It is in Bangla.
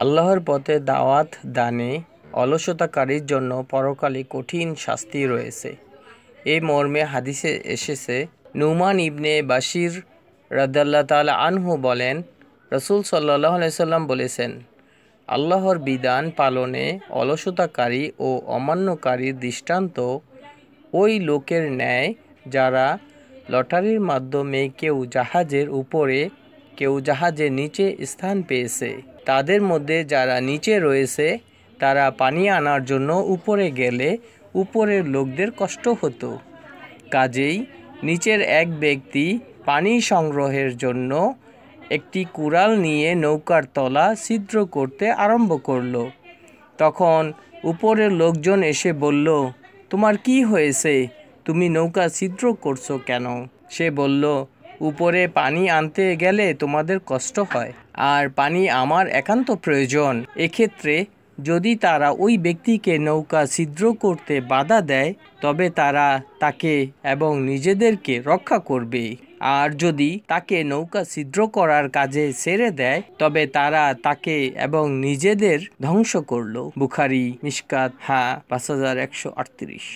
আল্লাহর পথে দাওয়াত দানে অলসতাকারীর জন্য পরকালে কঠিন শাস্তি রয়েছে। এই মর্মে হাদিসে এসেছে, নুমান ইবনে বাশির রাদিয়াল্লাহু তাআলা আনহু বলেন, রাসূল সাল্লাল্লাহু আলাইহি সাল্লাম বলেছেন, আল্লাহর বিধান পালনে অলসতাকারী ও অমান্যকারীর দৃষ্টান্ত ওই লোকের ন্যায় যারা লটারির মাধ্যমে কেউ জাহাজের উপরে কেউ জাহাজের নিচে স্থান পেয়েছে। তাদের মধ্যে যারা নিচে রয়েছে তারা পানি আনার জন্য উপরে গেলে উপরের লোকদের কষ্ট হতো। কাজেই নিচের এক ব্যক্তি পানি সংগ্রহের জন্য একটি কুড়াল নিয়ে নৌকার তলা ছিদ্র করতে আরম্ভ করলো। তখন উপরের লোকজন এসে বলল, তোমার কি হয়েছে? তুমি নৌকা ছিদ্র করছো কেন? সে বলল, উপরে পানি আনতে গেলে তোমাদের কষ্ট হয়, আর পানি আমার একান্ত প্রয়োজন। এক্ষেত্রে যদি তারা ওই ব্যক্তিকে নৌকা ছিদ্র করতে বাধা দেয় তবে তারা তাকে এবং নিজেদেরকে রক্ষা করবে, আর যদি তাকে নৌকা ছিদ্র করার কাজে ছেড়ে দেয় তবে তারা তাকে এবং নিজেদের ধ্বংস করল। বুখারী মিশকাত 5138।